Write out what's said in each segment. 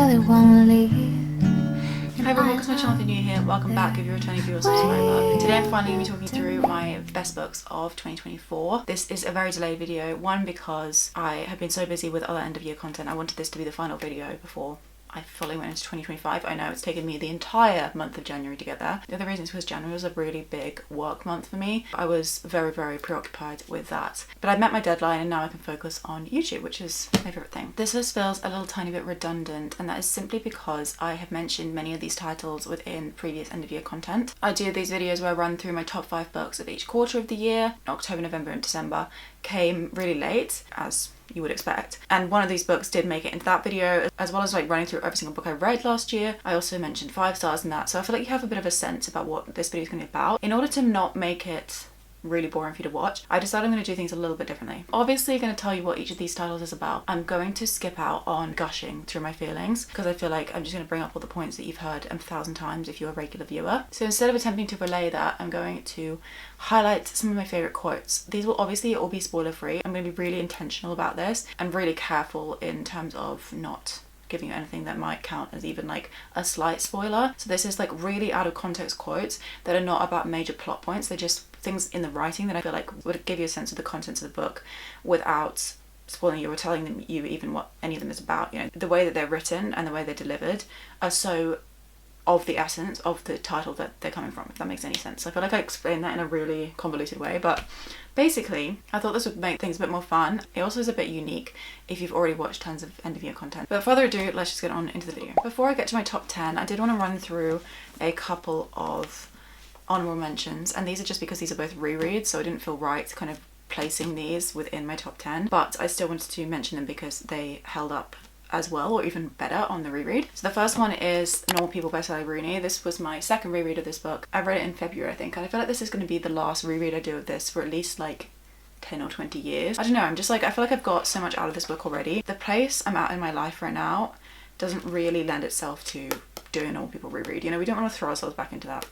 really won't leave. Hi everyone, welcome to my channel if you're new here. Welcome back if you're a returning viewer or subscriber. Today I'm finally going to be talking through my best books of 2024. This is a very delayed video, one because I have been so busy with other end of year content. I wanted this to be the final video before I fully went into 2025. I know it's taken me the entire month of January to get there. The other reason is because January was a really big work month for me. I was very preoccupied with that. But I met my deadline and now I can focus on YouTube, which is my favourite thing. This list feels a little tiny bit redundant, and that is simply because I have mentioned many of these titles within previous end of year content. I do these videos where I run through my top 5 books of each quarter of the year. October, November and December came really late, as you would expect, and one of these books did make it into that video, as well as like running through every single book I read last year. I also mentioned 5 stars in that, so I feel like you have a bit of a sense about what this video is going to be about. In order to not make it really boring for you to watch, I decided I'm going to do things a little bit differently. Obviously going to tell you what each of these titles is about. I'm going to skip out on gushing through my feelings because I feel like I'm just going to bring up all the points that you've heard 1,000 times if you're a regular viewer. So instead of attempting to relay that, I'm going to highlight some of my favourite quotes. These will obviously all be spoiler free. I'm going to be really intentional about this and really careful in terms of not giving you anything that might count as even like a slight spoiler. So this is like really out of context quotes that are not about major plot points. They're just things in the writing that I feel like would give you a sense of the contents of the book without spoiling you or telling you even what any of them is about. You know, the way that they're written and the way they're delivered are so of the essence of the title that they're coming from, if that makes any sense. I feel like I explained that in a really convoluted way, but basically I thought this would make things a bit more fun. It also is a bit unique if you've already watched tons of end of year content. But further ado, let's just get on into the video. Before I get to my top 10, I did want to run through a couple of honourable mentions, and these are just because these are both rereads, so I didn't feel right kind of placing these within my top 10, but I still wanted to mention them because they held up as well, or even better, on the reread. So the first one is Normal People by Sally Rooney. This was my second reread of this book. I read it in February, I think, and I feel like this is going to be the last reread I do of this for at least like 10 or 20 years. I don't know, I'm just like, I feel like I've got so much out of this book already. The place I'm at in my life right now doesn't really lend itself to doing a Normal People reread. You know, we don't want to throw ourselves back into that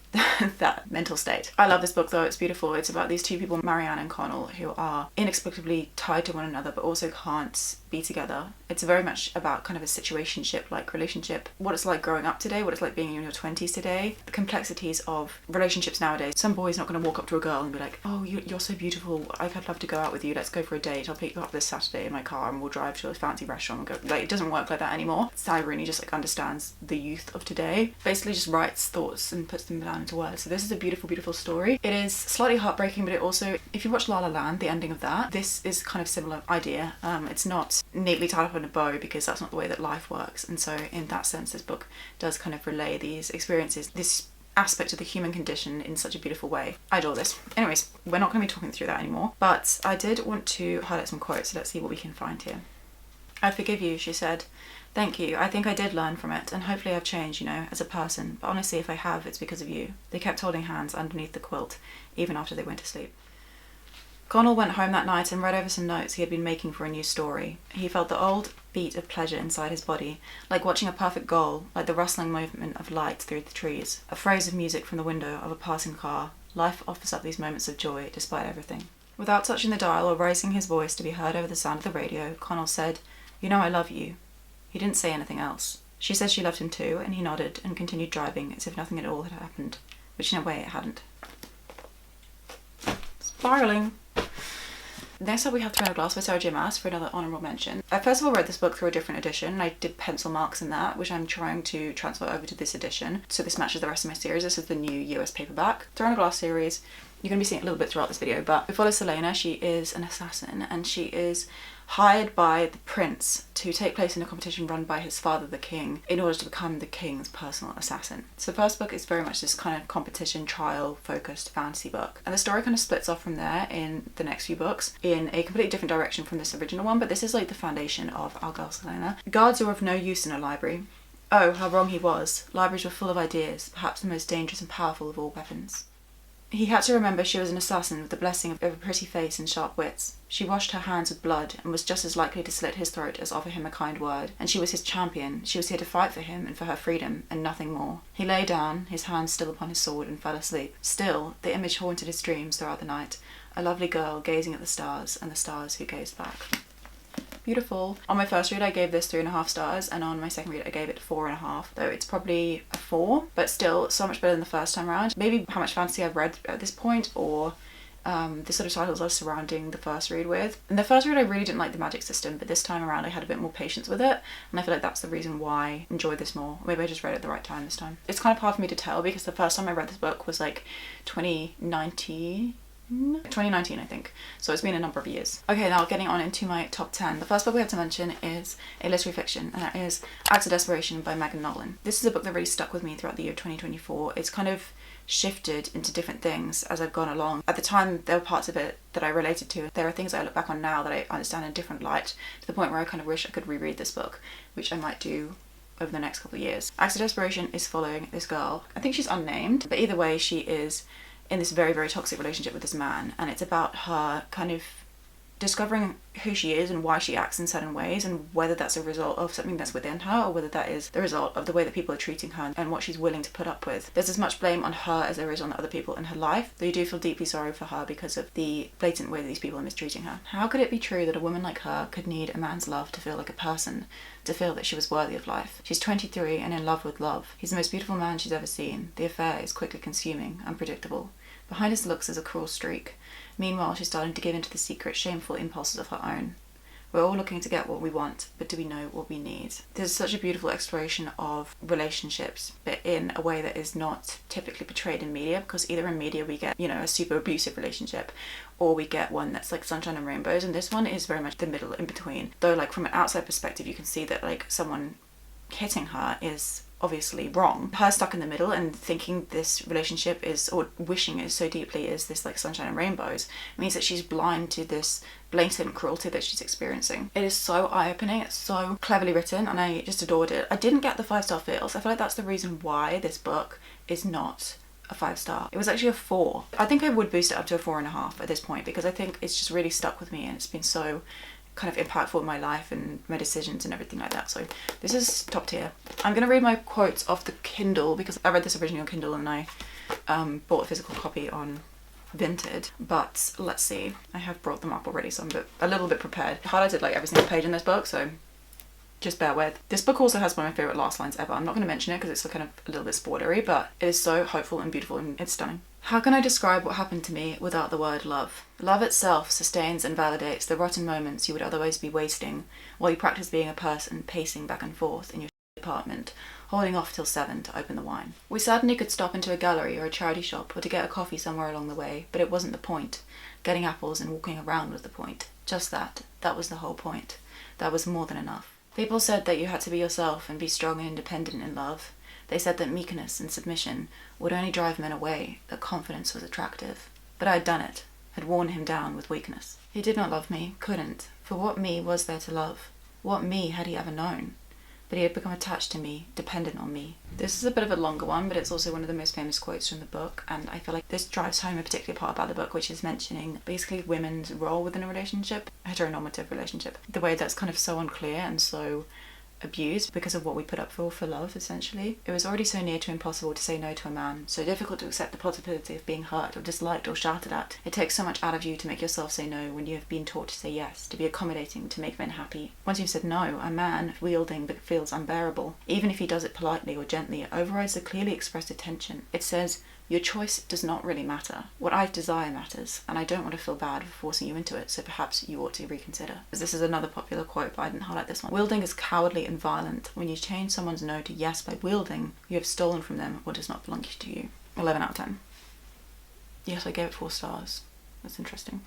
that mental state. I love this book though, it's beautiful. It's about these two people, Marianne and Connell, who are inexplicably tied to one another but also can't be together. It's very much about kind of a situationship like relationship, what it's like growing up today, what it's like being in your 20s today, the complexities of relationships nowadays. Some boy's not going to walk up to a girl and be like, oh, you're so beautiful, I'd love to go out with you, let's go for a date, I'll pick you up this Saturday in my car and we'll drive to a fancy restaurant and go. Like, it doesn't work like that anymore. Sally Rooney just like understands the youth of today, basically just writes thoughts and puts them down into words. So this is a beautiful story. It is slightly heartbreaking, but it also, if you watch La La Land, the ending of that, this is kind of similar idea. It's not neatly tied up in a bow because that's not the way that life works, and so in that sense this book does kind of relay these experiences, this aspect of the human condition in such a beautiful way. I adore this. Anyways, we're not going to be talking through that anymore, but I did want to highlight some quotes, so let's see what we can find here. I forgive you, she said. Thank you. I think I did learn from it, and hopefully I've changed, you know, as a person, but honestly if I have, it's because of you. They kept holding hands underneath the quilt even after they went to sleep. Connell went home that night and read over some notes he had been making for a new story. He felt the old beat of pleasure inside his body, like watching a perfect goal, like the rustling movement of light through the trees, a phrase of music from the window of a passing car. Life offers up these moments of joy despite everything. Without touching the dial or raising his voice to be heard over the sound of the radio, Connell said, "You know I love you." He didn't say anything else. She said she loved him too, and he nodded and continued driving as if nothing at all had happened, which in a way it hadn't. Spiraling. Next up we have Throne of Glass by Sarah J Maas for another honourable mention. I first of all read this book through a different edition, and I did pencil marks in that, which I'm trying to transfer over to this edition, so this matches the rest of my series. This is the new US paperback. Throne of Glass series, you're going to be seeing it a little bit throughout this video, but we follow Selena. She is an assassin, and she is hired by the prince to take place in a competition run by his father, the king, in order to become the king's personal assassin. So the first book is very much this kind of competition trial focused fantasy book, and the story kind of splits off from there in the next few books in a completely different direction from this original one, but this is like the foundation of our girl Selena. Guards are of no use in a library. Oh, how wrong he was. Libraries were full of ideas, perhaps the most dangerous and powerful of all weapons. He had to remember she was an assassin with the blessing of a pretty face and sharp wits. She washed her hands with blood and was just as likely to slit his throat as offer him a kind word. And she was his champion. She was here to fight for him and for her freedom, and nothing more. He lay down, his hands still upon his sword, and fell asleep. Still, the image haunted his dreams throughout the night. A lovely girl gazing at the stars, and the stars who gazed back. beautiful. On my first read I gave this 3.5 stars, and on my second read I gave it 4.5, though it's probably a 4, but still so much better than the first time around. Maybe how much fantasy I've read at this point, or the sort of titles I was surrounding the first read with. In the first read I really didn't like the magic system, but this time around I had a bit more patience with it, and I feel like that's the reason why I enjoyed this more. Maybe I just read it at the right time this time. It's kind of hard for me to tell because the first time I read this book was like 2019 I think, so it's been a number of years. Okay, now getting on into my top 10. The first book we have to mention is a literary fiction, and that is Acts of Desperation by Megan Nolan. This is a book that really stuck with me throughout the year of 2024. It's kind of shifted into different things as I've gone along. At the time there were parts of it that I related to. There are things I look back on now that I understand in a different light, to the point where I kind of wish I could reread this book, which I might do over the next couple of years. Acts of Desperation is following this girl. I think she's unnamed, but either way she is in this very, very toxic relationship with this man, and it's about her kind of discovering who she is and why she acts in certain ways, and whether that's a result of something that's within her or whether that is the result of the way that people are treating her and what she's willing to put up with. There's as much blame on her as there is on the other people in her life, though you do feel deeply sorry for her because of the blatant way that these people are mistreating her. How could it be true that a woman like her could need a man's love to feel like a person, to feel that she was worthy of life? She's 23 and in love with love. He's the most beautiful man she's ever seen. The affair is quickly consuming, unpredictable. Behind his looks is a cruel streak. Meanwhile, she's starting to give in to the secret, shameful impulses of her own. We're all looking to get what we want, but do we know what we need? There's such a beautiful exploration of relationships, but in a way that is not typically portrayed in media, because either in media we get, a super abusive relationship, or we get one that's like sunshine and rainbows, and this one is very much the middle in between. Though like from an outside perspective you can see that like someone hitting her is obviously wrong. Her stuck in the middle and thinking this relationship is, or wishing it so deeply, is this like sunshine and rainbows, means that she's blind to this blatant cruelty that she's experiencing. It is so eye-opening, it's so cleverly written, and I just adored it. I didn't get the 5-star feels. I feel like that's the reason why this book is not a 5-star. It was actually a 4. I think I would boost it up to a 4.5 at this point, because I think it's just really stuck with me and it's been so kind of impactful in my life and my decisions and everything like that. So this is top tier. I'm gonna read my quotes off the Kindle because I read this originally on Kindle and I bought a physical copy on Vinted, but let's see, I have brought them up already, so I'm a little bit prepared. I highlighted like every single page in this book, so just bear with. This book also has one of my favourite last lines ever. I'm not going to mention it because it's kind of a little bit spoilery, but it is so hopeful and beautiful and it's stunning. How can I describe what happened to me without the word love? Love itself sustains and validates the rotten moments you would otherwise be wasting while you practice being a person pacing back and forth in your apartment, holding off till 7 to open the wine. We certainly could stop into a gallery or a charity shop or to get a coffee somewhere along the way, but it wasn't the point. Getting apples and walking around was the point. Just that. That was the whole point. That was more than enough. People said that you had to be yourself and be strong and independent in love. They said that meekness and submission would only drive men away, that confidence was attractive. But I had done it, had worn him down with weakness. He did not love me, couldn't, for what me was there to love? What me had he ever known? But he had become attached to me, dependent on me. This is a bit of a longer one, but it's also one of the most famous quotes from the book, and I feel like this drives home a particular part about the book, which is mentioning basically women's role within a relationship, a heteronormative relationship. The way that's kind of so unclear and so abused because of what we put up for love, essentially. It was already so near to impossible to say no to a man, so difficult to accept the possibility of being hurt or disliked or shouted at. It takes so much out of you to make yourself say no when you have been taught to say yes, to be accommodating, to make men happy. Once you've said no, a man, wielding but feels unbearable. Even if he does it politely or gently, it overrides the clearly expressed attention. It says, your choice does not really matter. What I desire matters, and I don't want to feel bad for forcing you into it, so perhaps you ought to reconsider. This is another popular quote, but I didn't highlight this one. Wielding is cowardly and violent. When you change someone's no to yes by wielding, you have stolen from them what does not belong to you. 11 out of 10. Yes, I gave it 4 stars. That's interesting.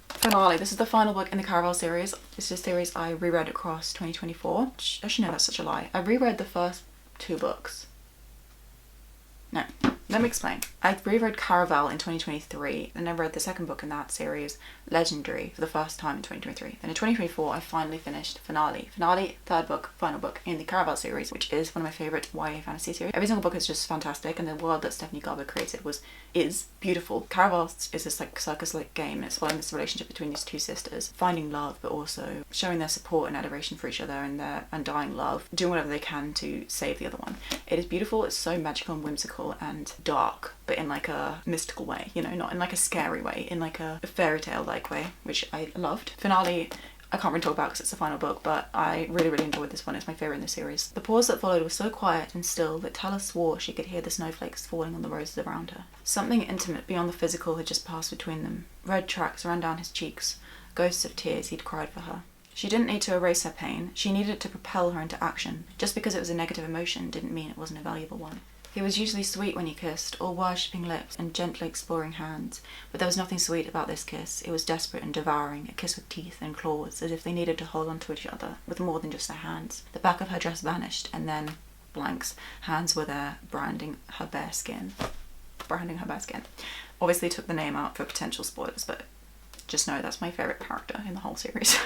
Finale. This is the final book in the Caraval series. This is a series I reread across 2024. Actually, no, that's such a lie. I reread the first 2 books. No. Let me explain. I reread Caraval in 2023 and I read the second book in that series, Legendary, for the first time in 2023. Then in 2024 I finally finished Finale. Finale, third book, final book in the Caraval series, which is one of my favourite YA fantasy series. Every single book is just fantastic, and the world that Stephanie Garber created is beautiful. Caraval is this like circus-like game, and it's following this relationship between these 2 sisters, finding love but also showing their support and adoration for each other and their undying love, doing whatever they can to save the other one. It is beautiful, it's so magical and whimsical and dark, but in like a mystical way, not in like a scary way, in like a fairy tale like way, which I loved. Finale I can't really talk about because it's the final book, but I really, really enjoyed this one. It's my favourite in the series. The pause that followed was so quiet and still that Talis swore she could hear the snowflakes falling on the roses around her. Something intimate beyond the physical had just passed between them. Red tracks ran down his cheeks, ghosts of tears he'd cried for her. She didn't need to erase her pain, she needed it to propel her into action. Just because it was a negative emotion didn't mean it wasn't a valuable one. He was usually sweet when he kissed, all worshipping lips and gently exploring hands, but there was nothing sweet about this kiss. It was desperate and devouring, a kiss with teeth and claws, as if they needed to hold on to each other, with more than just their hands. The back of her dress vanished, and then, blanks, hands were there, branding her bare skin. Obviously took the name out for potential spoilers, but just know that's my favourite character in the whole series.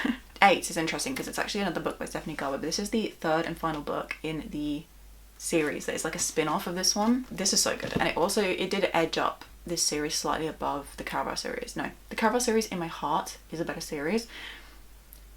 8 is interesting because it's actually another book by Stephanie Garber, but this is the third and final book in the series that is like a spin-off of this one. This is so good, and it did edge up this series slightly above the Caraval series. No, the Caraval series in my heart is a better series,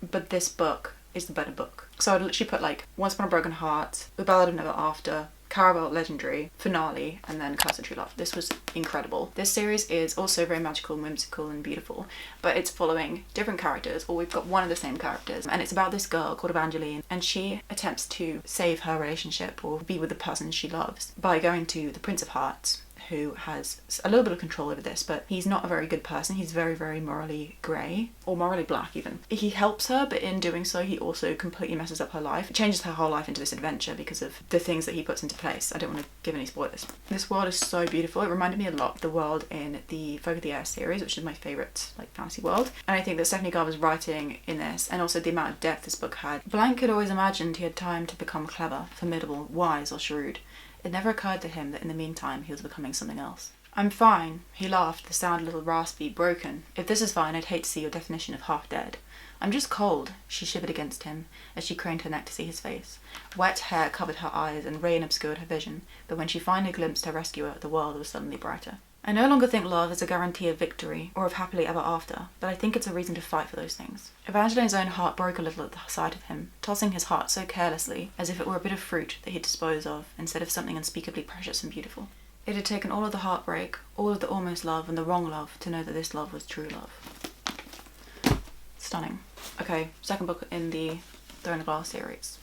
but this book is the better book. So I'd literally put like Once Upon a Broken Heart, The Ballad of Never After, Caraval Legendary, Finale, and then Curse of True Love. This was incredible. This series is also very magical and whimsical and beautiful, but it's following different characters, or we've got one of the same characters, and it's about this girl called Evangeline, and she attempts to save her relationship or be with the person she loves by going to the Prince of Hearts, who has a little bit of control over this, but he's not a very good person. He's very, very morally grey, or morally black even. He helps her, but in doing so he also completely messes up her life. It changes her whole life into this adventure because of the things that he puts into place. I don't want to give any spoilers. This world is so beautiful. It reminded me a lot of the world in the Folk of the Air series, which is my favourite like fantasy world. And I think that Stephanie Garber's writing in this, and also the amount of depth this book had. Blank had always imagined he had time to become clever, formidable, wise or shrewd. It never occurred to him that in the meantime he was becoming something else. "I'm fine," he laughed, the sound a little raspy, broken. "If this is fine, I'd hate to see your definition of half dead." "I'm just cold," she shivered against him, as she craned her neck to see his face. Wet hair covered her eyes and rain obscured her vision, but when she finally glimpsed her rescuer, the world was suddenly brighter. "I no longer think love is a guarantee of victory, or of happily ever after, but I think it's a reason to fight for those things." Evangeline's own heart broke a little at the sight of him, tossing his heart so carelessly, as if it were a bit of fruit that he'd dispose of, instead of something unspeakably precious and beautiful. It had taken all of the heartbreak, all of the almost love and the wrong love, to know that this love was true love. Stunning. Okay, second book in the Throne of Glass series.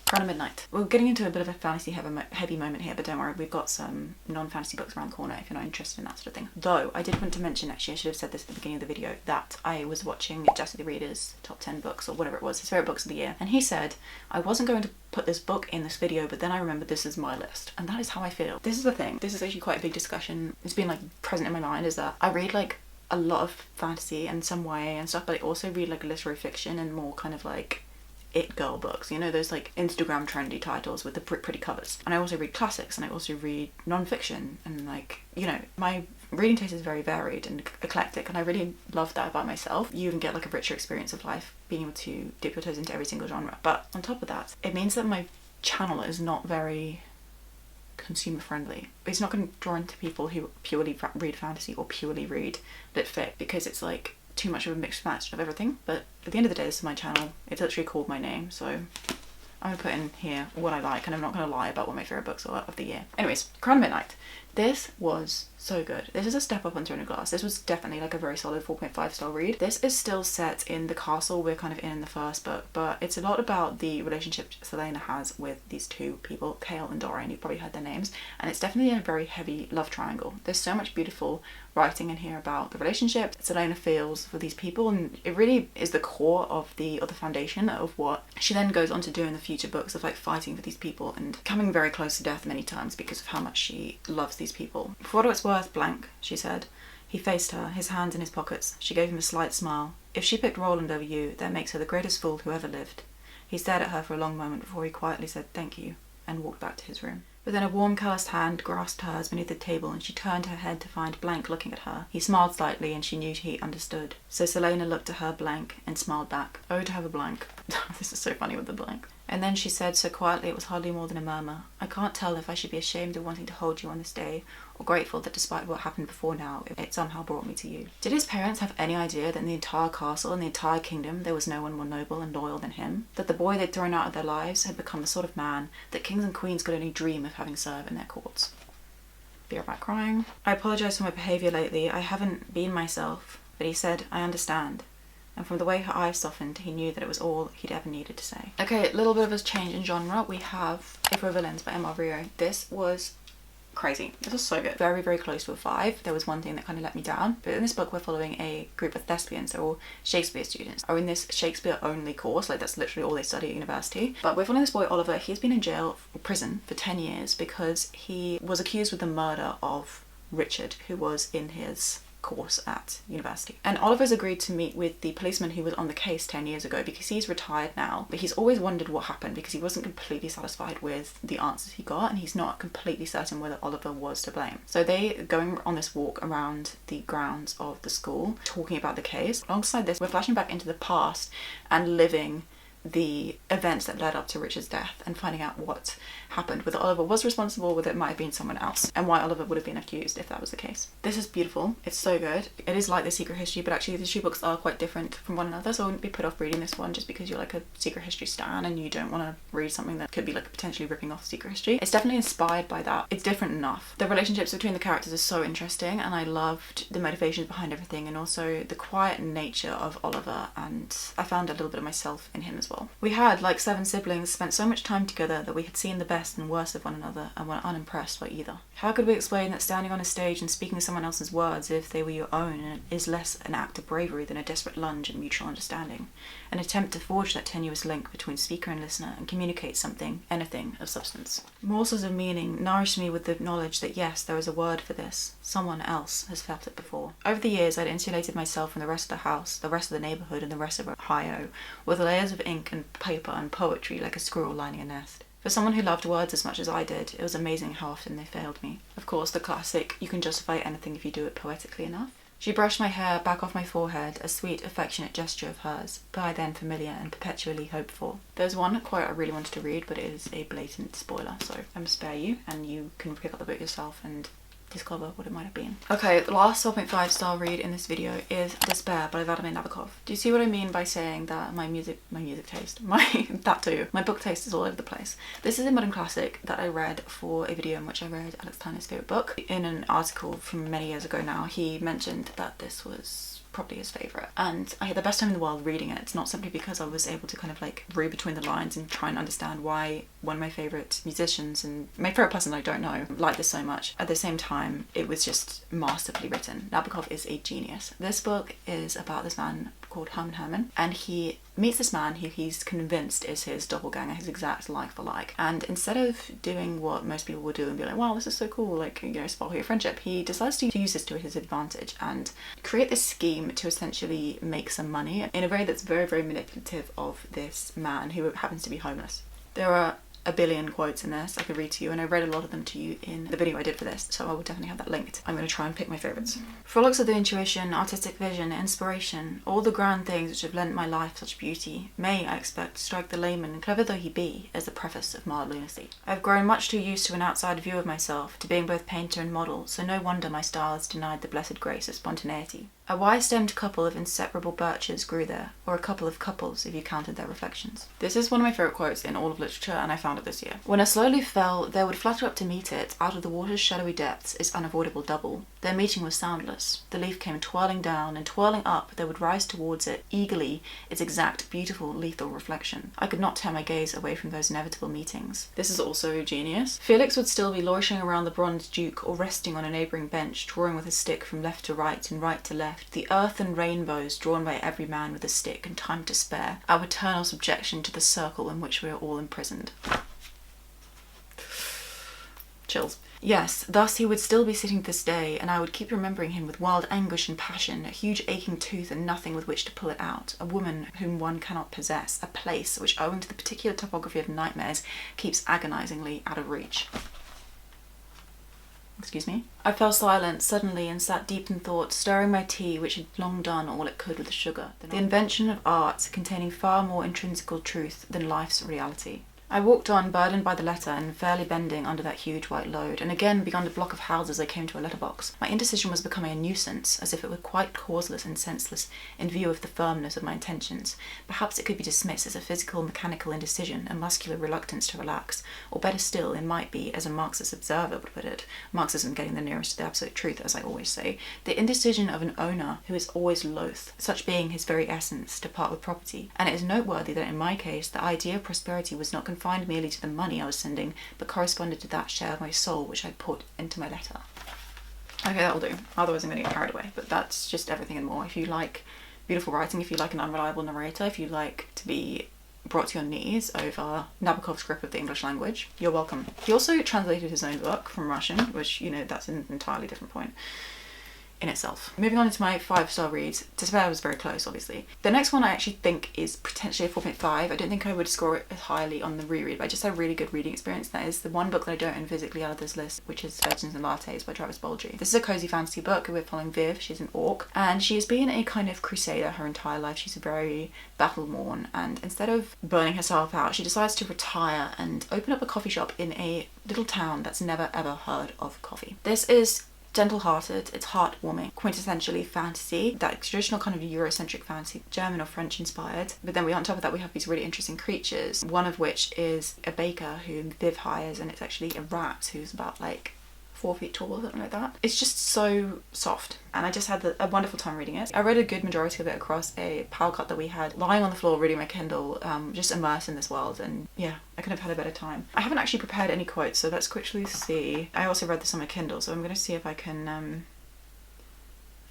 Crown of Midnight. We're getting into a bit of a fantasy heavy moment here, but don't worry, we've got some non-fantasy books around the corner if you're not interested in that sort of thing. Though, I did want to mention, actually, I should have said this at the beginning of the video, that I was watching Jesse the Reader's top 10 books, or whatever it was, his favourite books of the year, and he said, I wasn't going to put this book in this video, but then I remembered this is my list, and that is how I feel. This is the thing, this is actually quite a big discussion, it's been like present in my mind, is that I read like a lot of fantasy in some way and stuff, but I also read like literary fiction and more kind of like it girl books, you know, those like Instagram trendy titles with the pretty covers. And I also read classics, and I also read non-fiction, and like, you know, my reading taste is very varied and eclectic, and I really love that about myself. You can get like a richer experience of life being able to dip your toes into every single genre. But on top of that, it means that my channel is not very consumer friendly. It's not going to draw into people who purely read fantasy or purely read lit fic, because it's like too much of a mixed match of everything. But at the end of the day, this is my channel. It's literally called my name, so I'm gonna put in here what I like, and I'm not gonna lie about what my favourite books are of the year. Anyways, Crown of Midnight. This was so good. This is a step up on Throne of Glass. This was definitely like a very solid 4.5 star read. This is still set in the castle we're kind of in the first book, but it's a lot about the relationship Selena has with these two people, Kale and Dora, and you've probably heard their names, and it's definitely a very heavy love triangle. There's so much beautiful writing in here about the relationship Selena feels for these people, and it really is the core of the foundation of what she then goes on to do in the future books, of like fighting for these people and coming very close to death many times because of how much she loves these people. "For what it's worth, blank," she said. He faced her, his hands in his pockets. She gave him a slight smile. "If she picked Roland over you, that makes her the greatest fool who ever lived." He stared at her for a long moment before he quietly said thank you and walked back to his room. But then a warm, calloused hand grasped hers beneath the table, and she turned her head to find Blank looking at her. He smiled slightly, and she knew he understood. So Selena looked at her Blank and smiled back. Oh, to have a Blank. This is so funny with the Blank. And then she said so quietly it was hardly more than a murmur, "I can't tell if I should be ashamed of wanting to hold you on this day, or grateful that despite what happened before now, it somehow brought me to you." Did his parents have any idea that in the entire castle and the entire kingdom there was no one more noble and loyal than him? That the boy they'd thrown out of their lives had become the sort of man that kings and queens could only dream of having serve in their courts? Be right back crying. "I apologise for my behaviour lately. I haven't been myself." But he said, "I understand." and from the way her eyes softened, he knew that it was all he'd ever needed to say. Okay, a little bit of a change in genre. We have April Villains by M.R. Rio. This was crazy. This was so good. Very, very close to a 5. There was one thing that kind of let me down. But in this book, we're following a group of thespians. They're all Shakespeare students. Are in this Shakespeare only course. Like, that's literally all they study at university. But we're following this boy, Oliver. He's been in jail, prison, for 10 years because he was accused with the murder of Richard, who was in his course at university. And Oliver's agreed to meet with the policeman who was on the case 10 years ago because he's retired now, but he's always wondered what happened because he wasn't completely satisfied with the answers he got, and he's not completely certain whether Oliver was to blame. So they going on this walk around the grounds of the school talking about the case. Alongside this, we're flashing back into the past and living the events that led up to Richard's death and finding out what happened, whether Oliver was responsible, whether it might have been someone else, and why Oliver would have been accused if that was the case. This is beautiful. It's so good. It is like The Secret History, but actually the two books are quite different from one another, so I wouldn't be put off reading this one just because you're like a Secret History stan and you don't want to read something that could be like potentially ripping off Secret History. It's definitely inspired by that. It's different enough. The relationships between the characters are so interesting, and I loved the motivations behind everything, and also the quiet nature of Oliver, and I found a little bit of myself in him as well. We had, like 7 siblings, spent so much time together that we had seen the best and worst of one another and were unimpressed by either. How could we explain that standing on a stage and speaking someone else's words if they were your own is less an act of bravery than a desperate lunge at mutual understanding? An attempt to forge that tenuous link between speaker and listener and communicate something, anything, of substance. Morsels of meaning nourished me with the knowledge that yes, there is a word for this. Someone else has felt it before. Over the years, I'd insulated myself from the rest of the house, the rest of the neighbourhood, and the rest of Ohio, with layers of ink and paper and poetry like a squirrel lining a nest. For someone who loved words as much as I did, it was amazing how often they failed me. Of course, the classic, you can justify anything if you do it poetically enough. She brushed my hair back off my forehead, a sweet, affectionate gesture of hers, by then familiar and perpetually hoped for. There's one quote I really wanted to read, but it is a blatant spoiler, so I'm gonna spare you, and you can pick up the book yourself and discover what it might have been. Okay, the last 12.5 star read in this video is Despair by Vladimir Nabokov. Do you see what I mean by saying that my music taste, my book taste is all over the place? This is a modern classic that I read for a video in which I read Alex Turner's favourite book. In an article from many years ago now, he mentioned that this was probably his favourite, and I had the best time in the world reading it. It's not simply because I was able to kind of like read between the lines and try and understand why one of my favourite musicians and my favourite person I don't know liked this so much. At the same time, it was just masterfully written. Nabokov is a genius. This book is about this man called Herman, and he meets this man who he's convinced is his doppelganger, his exact like for like. And instead of doing what most people would do and be like, wow, this is so cool, like, you know, sparkle your friendship, he decides to use this to his advantage and create this scheme to essentially make some money in a way that's very, very manipulative of this man who happens to be homeless. There are a billion quotes in this I could read to you, and I read a lot of them to you in the video I did for this, so I will definitely have that linked. I'm going to try and pick my favourites. Frolics of the intuition, artistic vision, inspiration, all the grand things which have lent my life such beauty, may, I expect, strike the layman, clever though he be, as the preface of mild lunacy. I have grown much too used to an outside view of myself, to being both painter and model, so no wonder my style is denied the blessed grace of spontaneity. A wide-stemmed couple of inseparable birches grew there, or a couple of couples if you counted their reflections. This is one of my favourite quotes in all of literature, and I found it this year. When a slow leaf fell, there would flutter up to meet it, out of the water's shadowy depths, its unavoidable double. Their meeting was soundless. The leaf came twirling down, and twirling up, there would rise towards it, eagerly, its exact, beautiful, lethal reflection. I could not tear my gaze away from those inevitable meetings. This is also genius. Felix would still be loitering around the bronze duke, or resting on a neighbouring bench, drawing with his stick from left to right and right to left, the earth and rainbows drawn by every man with a stick and time to spare, our eternal subjection to the circle in which we are all imprisoned. Chills. Yes, thus he would still be sitting this day, and I would keep remembering him with wild anguish and passion, a huge aching tooth and nothing with which to pull it out, a woman whom one cannot possess, a place which, owing to the particular topography of nightmares, keeps agonisingly out of reach. Excuse me? I fell silent suddenly and sat deep in thought, stirring my tea, which had long done all it could with the sugar. The invention of art containing far more intrinsical truth than life's reality. I walked on, burdened by the letter and fairly bending under that huge white load, and again beyond a block of houses I came to a letterbox. My indecision was becoming a nuisance, as if it were quite causeless and senseless in view of the firmness of my intentions. Perhaps it could be dismissed as a physical, mechanical indecision, a muscular reluctance to relax, or better still, it might be, as a Marxist observer would put it, Marxism getting the nearest to the absolute truth, as I always say, the indecision of an owner who is always loath, such being his very essence, to part with property. And it is noteworthy that in my case, the idea of prosperity was not confined merely to the money I was sending, but corresponded to that share of my soul which I put into my letter. Okay, that'll do. Otherwise I'm going to get carried away. But that's just everything and more. If you like beautiful writing, if you like an unreliable narrator, if you like to be brought to your knees over Nabokov's grip of the English language, you're welcome. He also translated his own book from Russian, which, you know, that's an entirely different point in itself. Moving on into my 5-star reads. Despair was very close, obviously. The next one I actually think is potentially a 4.5. I don't think I would score it as highly on the reread, but I just had a really good reading experience. That is the one book that I don't physically out of this list, which is Virgins and Lattes by Travis Baldry. This is a cozy fantasy book. We're following Viv. She's an orc, and she has been a kind of crusader her entire life. She's very battle-worn, and instead of burning herself out, she decides to retire and open up a coffee shop in a little town that's never ever heard of coffee. This is gentle-hearted, it's heartwarming, quintessentially fantasy, that traditional kind of Eurocentric fantasy, German or French inspired. But then on top of that we have these really interesting creatures, one of which is a baker who Viv hires, and it's actually a rat who's about like 4 feet tall or something like that. It's just so soft, and I just had a wonderful time reading it. I read a good majority of it across a power cut that we had, lying on the floor reading my Kindle, just immersed in this world, and yeah, I could have had a better time. I haven't actually prepared any quotes, so let's quickly see. I also read this on my Kindle, so I'm going to see if I can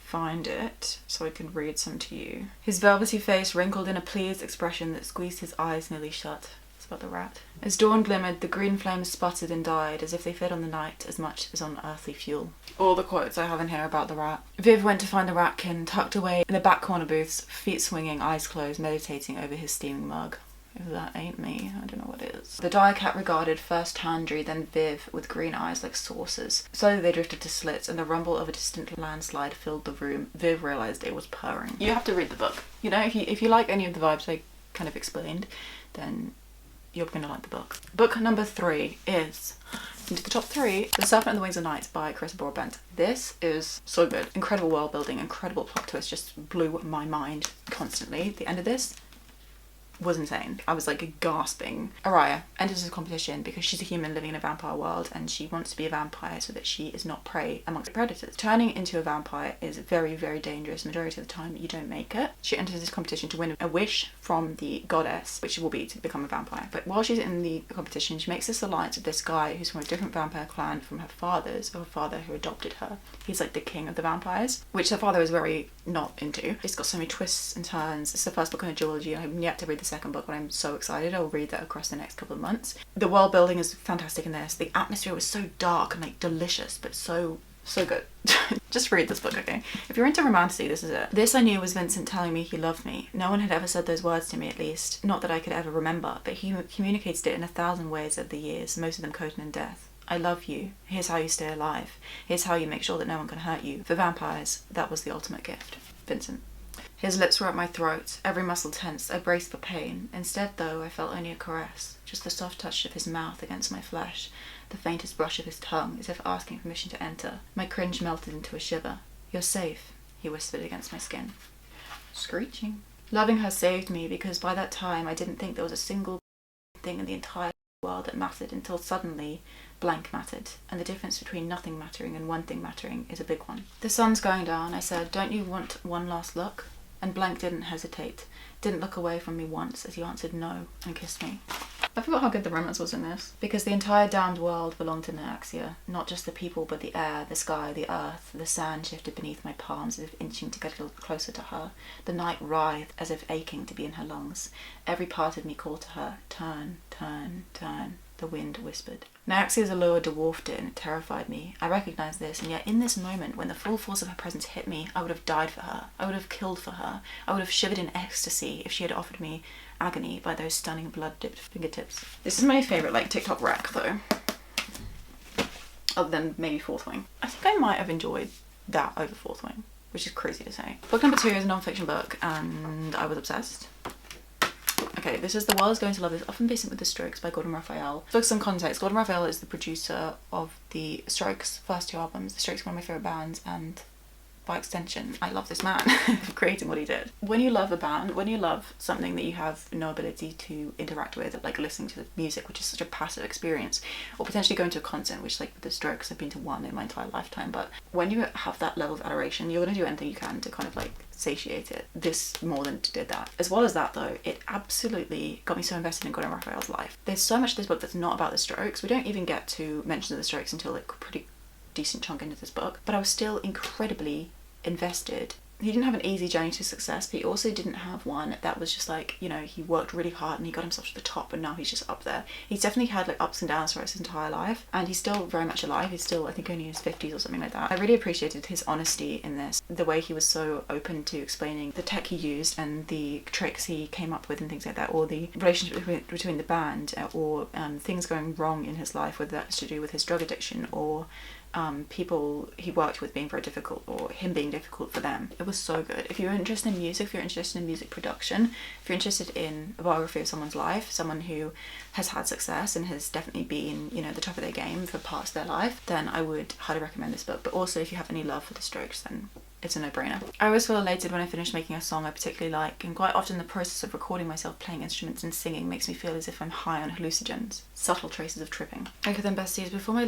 find it so I can read some to you. His velvety face wrinkled in a pleased expression that squeezed his eyes nearly shut. About the rat. As dawn glimmered, the green flames sputtered and died, as if they fed on the night as much as on earthly fuel. All the quotes I have in here about the rat. Viv went to find the ratkin, tucked away in the back corner booths, feet swinging, eyes closed, meditating over his steaming mug. If that ain't me, I don't know what is. The dire cat regarded first Tandri, then Viv, with green eyes like saucers. Slowly they drifted to slits, and the rumble of a distant landslide filled the room. Viv realised it was purring. You have to read the book. You know, if you like any of the vibes I kind of explained, then you're gonna like the book. Book number 3 is, into the top 3, The Serpent and the Wings of Night by Chris Broadbent. This is so good. Incredible world building, incredible plot twist, just blew my mind constantly. The end of this was insane. I was like gasping. Araya enters a competition because she's a human living in a vampire world, and she wants to be a vampire so that she is not prey amongst predators. Turning into a vampire is very, very dangerous. Majority of the time you don't make it. She enters this competition to win a wish from the goddess, which will be to become a vampire. But while she's in the competition, she makes this alliance with this guy who's from a different vampire clan from her father's, or her father who adopted her. He's like the king of the vampires, which her father is very not into. It's got so many twists and turns. It's the first book on a duology. I'm yet to read the second book, but I'm so excited. I'll read that across the next couple of months. The world building is fantastic in this. The atmosphere was so dark and like delicious, but so good. Just read this book, okay? If you're into romantasy, this is it. This I knew was Vincent telling me he loved me. No one had ever said those words to me, at least. Not that I could ever remember, but he communicated it in 1,000 ways over the years, most of them coded in death. I love you. Here's how you stay alive. Here's how you make sure that no one can hurt you. For vampires, that was the ultimate gift. Vincent. His lips were at my throat, every muscle tense. I braced for pain. Instead, though, I felt only a caress, just the soft touch of his mouth against my flesh, the faintest brush of his tongue, as if asking permission to enter. My cringe melted into a shiver. You're safe, he whispered against my skin. Screeching. Loving her saved me, because by that time I didn't think there was a single thing in the entire world that mattered, until suddenly blank mattered, and the difference between nothing mattering and one thing mattering is a big one. The sun's going down, I said. Don't you want one last look? And blank didn't hesitate, didn't look away from me once as he answered no and kissed me. I forgot how good the romance was in this, because the entire damned world belonged to Nyaxia, not just the people but the air, the sky, the earth. The sand shifted beneath my palms as if inching to get a little closer to her. The night writhed as if aching to be in her lungs. Every part of me called to her, turn, turn, turn. The wind whispered. Nyaxia's allure dwarfed it, and it terrified me. I recognised this, and yet in this moment, when the full force of her presence hit me, I would have died for her. I would have killed for her. I would have shivered in ecstasy if she had offered me agony by those stunning blood-dipped fingertips. This is my favourite, TikTok rec, though. Other than maybe Fourth Wing. I think I might have enjoyed that over Fourth Wing, which is crazy to say. Book number 2 is a non-fiction book, and I was obsessed. Okay, this is The World is Going to Love This, often based with The Strokes by Gordon Raphael. For some context, Gordon Raphael is the producer of the Strokes' first 2 albums. The Strokes are one of my favourite bands, and by extension, I love this man for creating what he did. When you love a band, when you love something that you have no ability to interact with, like listening to the music, which is such a passive experience, or potentially going to a concert, which like the Strokes, I've been to 1 in my entire lifetime, but when you have that level of adoration, you're going to do anything you can to kind of like satiate it. This more than did that. As well as that though, it absolutely got me so invested in Gordon Raphael's life. There's so much of this book that's not about the Strokes. We don't even get to mention the Strokes until like pretty decent chunk into this book, but I was still incredibly invested. He didn't have an easy journey to success, but he also didn't have one that was just like, you know, he worked really hard and he got himself to the top and now he's just up there. He's definitely had like ups and downs throughout his entire life, and he's still very much alive. He's still, I think, only in his 50s or something like that. I really appreciated his honesty in this, the way he was so open to explaining the tech he used and the tricks he came up with and things like that, or the relationship between the band, or things going wrong in his life, whether that's to do with his drug addiction or people he worked with being very difficult, or him being difficult for them. It was so good. If you're interested in music, if you're interested in music production, if you're interested in a biography of someone's life, someone who has had success and has definitely been, you know, the top of their game for parts of their life, then I would highly recommend this book. But also if you have any love for the Strokes, then it's a no-brainer. I always feel elated when I finish making a song I particularly like, and quite often the process of recording myself playing instruments and singing makes me feel as if I'm high on hallucinogens. Subtle traces of tripping. Okay then besties, before my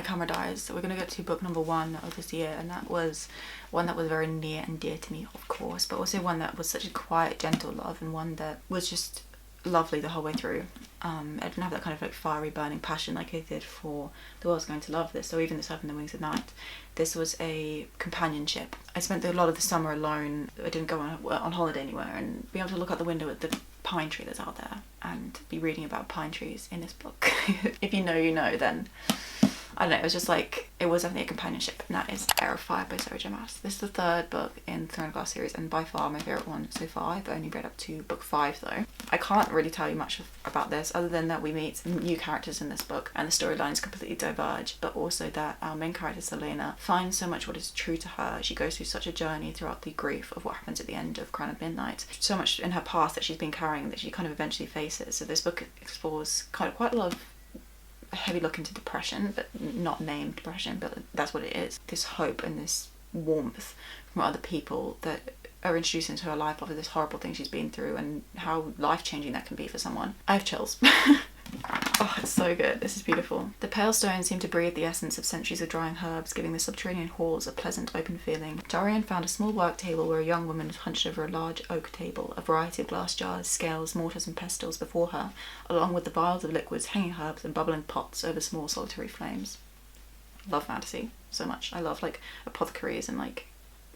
camera dies, we're gonna get to book number 1 of this year, and that was one that was very near and dear to me, of course, but also one that was such a quiet, gentle love, and one that was just lovely the whole way through. I didn't have that kind of like fiery burning passion like I did for The World's Going to Love This, or even This Happened in the Wings of Night. This was a companionship. I spent a lot of the summer alone. I didn't go on holiday anywhere, and being able to look out the window at the pine tree that's out there and be reading about pine trees in this book. If you know, you know, then I don't know, it was just like, it was definitely a companionship, and that is Heir of Fire by Sarah J Maas. This is the 3rd book in the Throne of Glass series, and by far my favourite one so far. I've only read up to book 5 though. I can't really tell you much about this, other than that we meet new characters in this book, and the storylines completely diverge, but also that our main character, Selena, finds so much what is true to her. She goes through such a journey throughout the grief of what happens at the end of Crown of Midnight. So much in her past that she's been carrying that she kind of eventually faces. So this book explores quite a lot of a heavy look into depression, but not named depression, but that's what it is. This hope and this warmth from other people that are introduced into her life after this horrible thing she's been through, and how life-changing that can be for someone. I have chills. Oh, it's so good. This is beautiful. The pale stones seem to breathe the essence of centuries of drying herbs, giving the subterranean halls a pleasant open feeling. Dorian found a small work table where a young woman was hunched over a large oak table, a variety of glass jars, scales, mortars and pestles before her, along with the vials of liquids, hanging herbs and bubbling pots over small solitary flames. Love fantasy so much. I love like apothecaries and like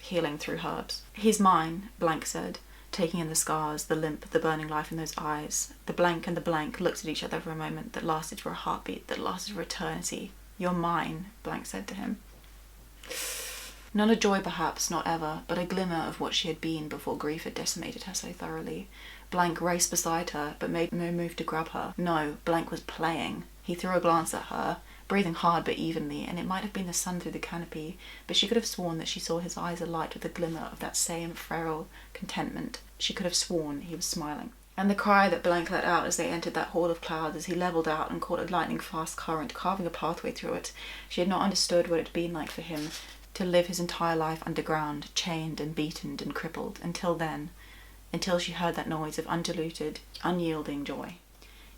healing through herbs. "He's mine," Blank said, taking in the scars, the limp, the burning life in those eyes. The blank and the blank looked at each other for a moment that lasted for a heartbeat, that lasted for eternity. "You're mine," Blank said to him. Not a joy perhaps, not ever, but a glimmer of what she had been before grief had decimated her so thoroughly. Blank raced beside her, but made no move to grab her. No, Blank was playing. He threw a glance at her, breathing hard but evenly, and it might have been the sun through the canopy, but she could have sworn that she saw his eyes alight with a glimmer of that same feral contentment. She could have sworn he was smiling. And the cry that Blank let out as they entered that hall of clouds, as he levelled out and caught a lightning-fast current, carving a pathway through it. She had not understood what it had been like for him to live his entire life underground, chained and beaten and crippled, until then, until she heard that noise of undiluted, unyielding joy.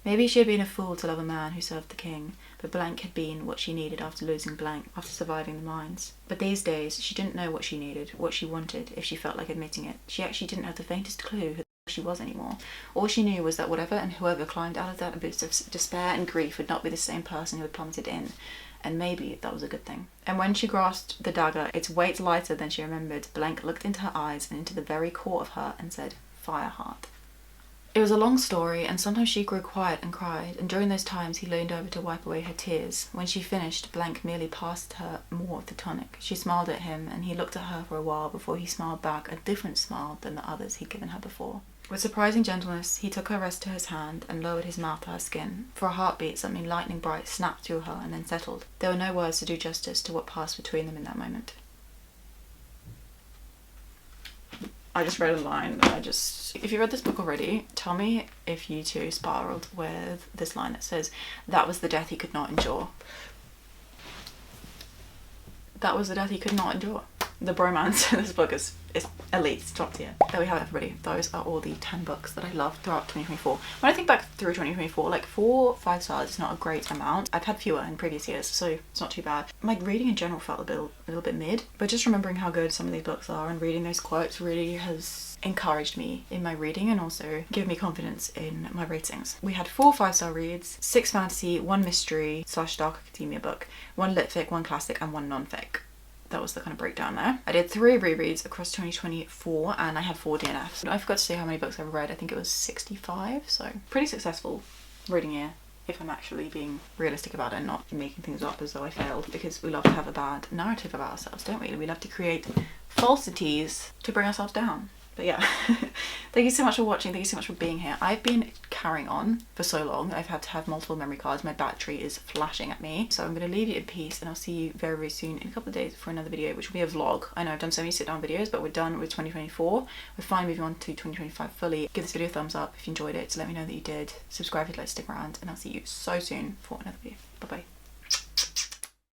Maybe she had been a fool to love a man who served the king, but Blank had been what she needed after losing Blank, after surviving the mines. But these days, she didn't know what she needed, what she wanted, if she felt like admitting it. She actually didn't have the faintest clue who she was anymore. All she knew was that whatever and whoever climbed out of that abyss of despair and grief would not be the same person who had plummeted in, and maybe that was a good thing. And when she grasped the dagger, its weight lighter than she remembered, Blank looked into her eyes and into the very core of her and said, "Fireheart." It was a long story, and sometimes she grew quiet and cried, and during those times he leaned over to wipe away her tears. When she finished, Blank merely passed her more of the tonic. She smiled at him, and he looked at her for a while before he smiled back, a different smile than the others he'd given her before. With surprising gentleness, he took her wrist to his hand and lowered his mouth to her skin. For a heartbeat, something lightning bright snapped through her and then settled. There were no words to do justice to what passed between them in that moment. I just read a line that if you read this book already, tell me if you too spiraled with this line that says, "That was the death he could not endure." That was the death he could not endure. The bromance in this book is elite, it's top tier. There we have it, everybody. Those are all the 10 books that I loved throughout 2024. When I think back through 2024, like 4 5 stars is not a great amount. I've had fewer in previous years, so it's not too bad. My reading in general felt a little bit mid, but just remembering how good some of these books are and reading those quotes really has encouraged me in my reading and also given me confidence in my ratings. We had 4 5-star reads, 6 fantasy, 1 mystery / dark academia book, 1 lit fic, 1 classic, and 1 non-fic. That was the kind of breakdown there. I did 3 rereads across 2024 and I had 4 DNFs. I forgot to say how many books I've read. I think it was 65, so pretty successful reading year, if I'm actually being realistic about it and not making things up as though I failed, because we love to have a bad narrative about ourselves, don't we? We love to create falsities to bring ourselves down. But yeah, thank you so much for watching. Thank you so much for being here. I've been carrying on for so long. I've had to have multiple memory cards. My battery is flashing at me. So I'm going to leave you in peace and I'll see you very, very soon in a couple of days for another video, which will be a vlog. I know I've done so many sit down videos, but we're done with 2024. We're finally moving on to 2025 fully. Give this video a thumbs up if you enjoyed it. So let me know that you did. Subscribe if you'd like to stick around and I'll see you so soon for another video. Bye bye.